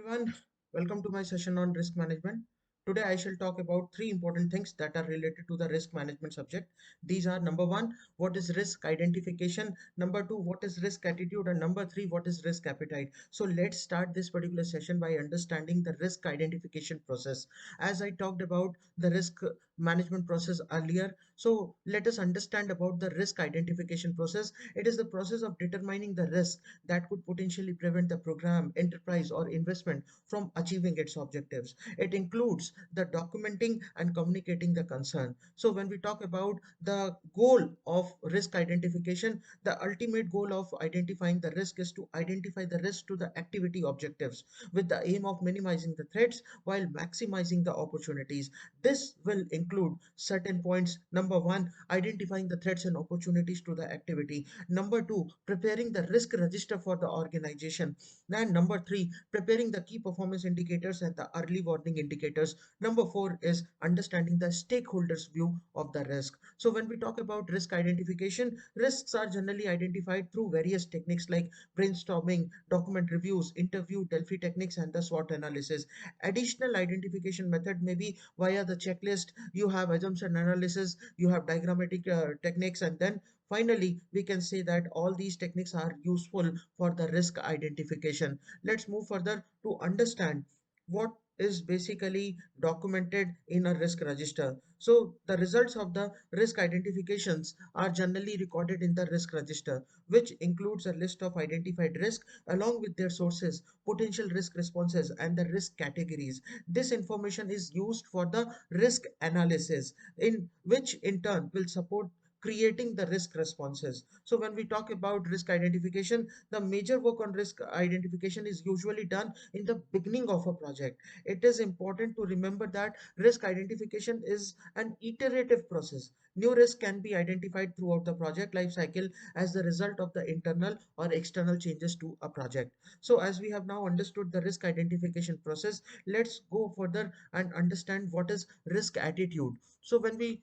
everyone, welcome to my session on risk management. Today I shall talk about three important things that are related to the risk management subject. These are number one, what is risk identification? Number two, what is risk attitude? And number three, what is risk appetite? So let's start this particular session by understanding the risk identification process. As I talked about the risk management process earlier, so let us understand about the risk identification process. It is the process of determining the risk that could potentially prevent the program, enterprise, or investment from achieving its objectives. It includes the documenting and communicating the concern. So when we talk about the goal of risk identification, the ultimate goal of identifying the risk is to identify the risk to the activity objectives with the aim of minimizing the threats while maximizing the opportunities. This will include certain points. Number one, identifying the threats and opportunities to the activity. Number two, preparing the risk register for the organization. And number three, preparing the key performance indicators and the early warning indicators. Number four is understanding the stakeholders' view of the risk. So when we talk about risk identification, risks are generally identified through various techniques like brainstorming, document reviews, interview, Delphi techniques, and the SWOT analysis. Additional identification method may be via the checklist. You have assumption analysis, you have diagrammatic techniques, and then finally, we can say that all these techniques are useful for the risk identification. Let's move further to understand what is basically documented in a risk register. So the results of the risk identifications are generally recorded in the risk register, which includes a list of identified risk along with their sources, potential risk responses, and the risk categories. This information is used for the risk analysis, in which in turn will support creating the risk responses. So when we talk about risk identification, the major work on risk identification is usually done in the beginning of a project. It is important to remember that risk identification is an iterative process. New risk can be identified throughout the project life cycle as the result of the internal or external changes to a project. So as we have now understood the risk identification process, let's go further and understand what is risk attitude. So when we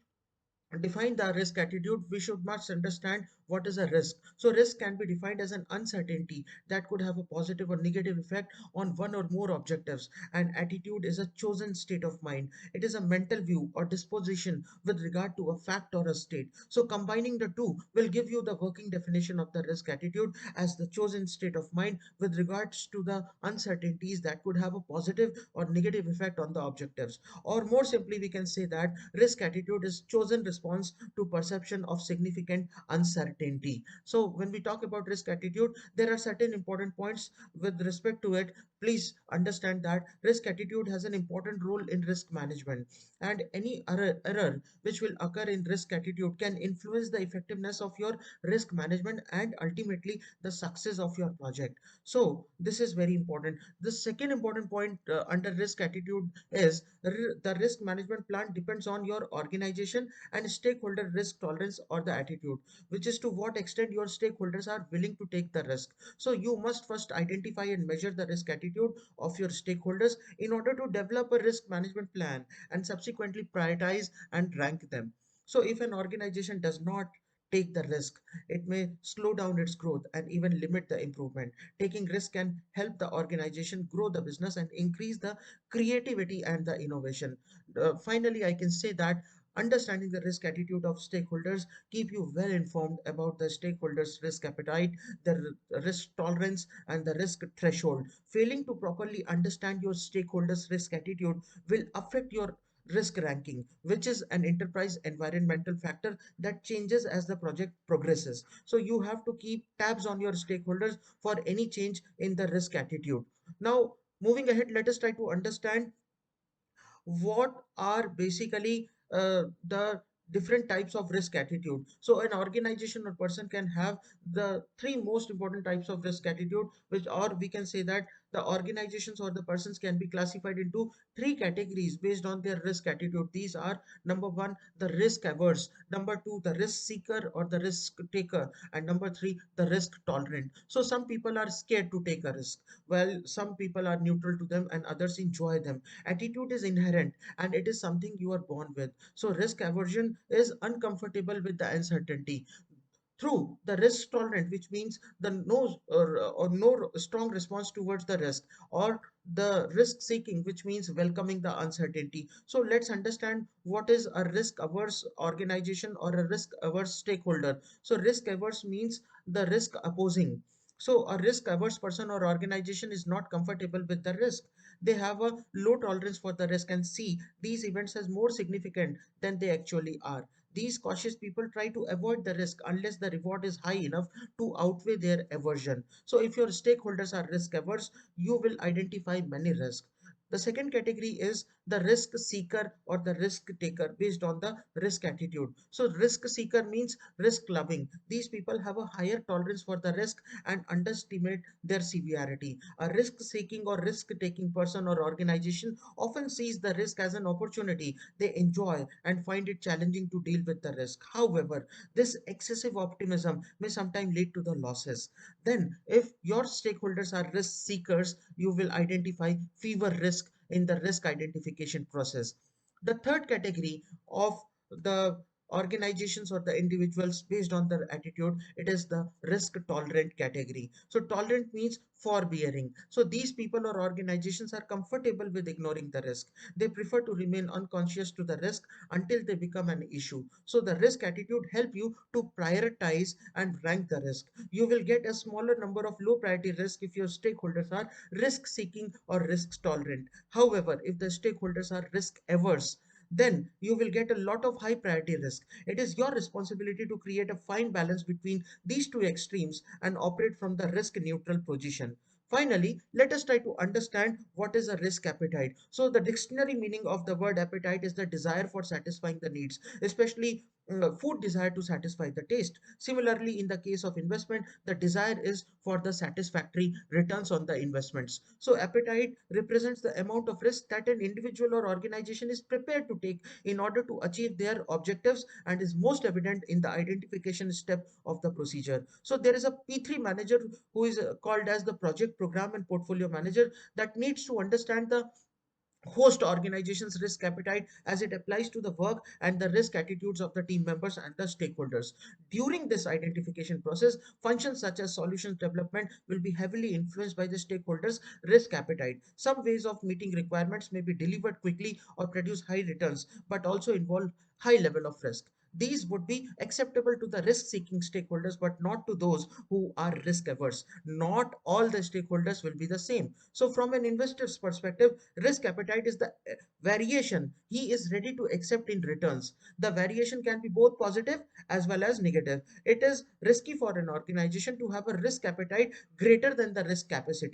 define the risk attitude, we should must understand what is a risk. So risk can be defined as an uncertainty that could have a positive or negative effect on one or more objectives. And attitude is a chosen state of mind. It is a mental view or disposition with regard to a fact or a state. So combining the two will give you the working definition of the risk attitude as the chosen state of mind with regards to the uncertainties that could have a positive or negative effect on the objectives. Or more simply, we can say that risk attitude is chosen response to perception of significant uncertainty. So when we talk about risk attitude, there are certain important points with respect to it. Please understand that risk attitude has an important role in risk management, and any error which will occur in risk attitude can influence the effectiveness of your risk management and ultimately the success of your project. So this is very important. The second important point under risk attitude is the risk management plan depends on your organization and stakeholder risk tolerance or the attitude, which is to what extent your stakeholders are willing to take the risk. So you must first identify and measure the risk attitude of your stakeholders in order to develop a risk management plan and subsequently prioritize and rank them. So if an organization does not take the risk, it may slow down its growth and even limit the improvement. Taking risk can help the organization grow the business and increase the creativity and the innovation. Finally, I can say that understanding the risk attitude of stakeholders keep you well informed about the stakeholders' risk appetite, the risk tolerance, and the risk threshold. Failing to properly understand your stakeholders' risk attitude will affect your risk ranking, which is an enterprise environmental factor that changes as the project progresses. So you have to keep tabs on your stakeholders for any change in the risk attitude. Now, moving ahead, let us try to understand what are basically the different types of risk attitude. So an organization or person can have the three most important types of risk attitude, which, or we can say that the organizations or the persons can be classified into three categories based on their risk attitude. These are: number one, the risk averse; number two, the risk seeker or the risk taker; and number three, the risk tolerant. So some people are scared to take a risk, while some people are neutral to them and others enjoy them. Attitude is inherent and it is something you are born with. So risk aversion is uncomfortable with the uncertainty, through the risk tolerant, which means the no or no strong response towards the risk, or the risk seeking, which means welcoming the uncertainty. So let's understand what is a risk averse organization or a risk averse stakeholder. So risk averse means the risk opposing. So a risk averse person or organization is not comfortable with the risk. They have a low tolerance for the risk and see these events as more significant than they actually are. These cautious people try to avoid the risk unless the reward is high enough to outweigh their aversion. So if your stakeholders are risk averse, you will identify many risks. The second category is the risk seeker or the risk taker based on the risk attitude. So risk seeker means risk loving. These people have a higher tolerance for the risk and underestimate their severity. A risk seeking or risk taking person or organization often sees the risk as an opportunity they enjoy and find it challenging to deal with the risk. However, this excessive optimism may sometimes lead to the losses. Then, if your stakeholders are risk seekers, you will identify fewer risk in the risk identification process. The third category of the organizations or the individuals based on their attitude, it is the risk tolerant category. So tolerant means forbearing. So these people or organizations are comfortable with ignoring the risk. They prefer to remain unconscious to the risk until they become an issue. So the risk attitude help you to prioritize and rank the risk. You will get a smaller number of low priority risk if your stakeholders are risk seeking or risk tolerant. However, if the stakeholders are risk averse, then you will get a lot of high priority risk. It is your responsibility to create a fine balance between these two extremes and operate from the risk neutral position. Finally, let us try to understand what is a risk appetite. So the dictionary meaning of the word appetite is the desire for satisfying the needs, especially food desire to satisfy the taste. Similarly, in the case of investment, the desire is for the satisfactory returns on the investments. So appetite represents the amount of risk that an individual or organization is prepared to take in order to achieve their objectives, and is most evident in the identification step of the procedure. So there is a P3 manager who is called as the project program and portfolio manager that needs to understand the host organization's risk appetite as it applies to the work and the risk attitudes of the team members and the stakeholders. During this identification process, functions such as solutions development will be heavily influenced by the stakeholders' risk appetite. Some ways of meeting requirements may be delivered quickly or produce high returns, but also involve high level of risk. These would be acceptable to the risk seeking stakeholders, but not to those who are risk averse. Not all the stakeholders will be the same. So, from an investor's perspective, risk appetite is the variation he is ready to accept in returns. The variation can be both positive as well as negative. It is risky for an organization to have a risk appetite greater than the risk capacity.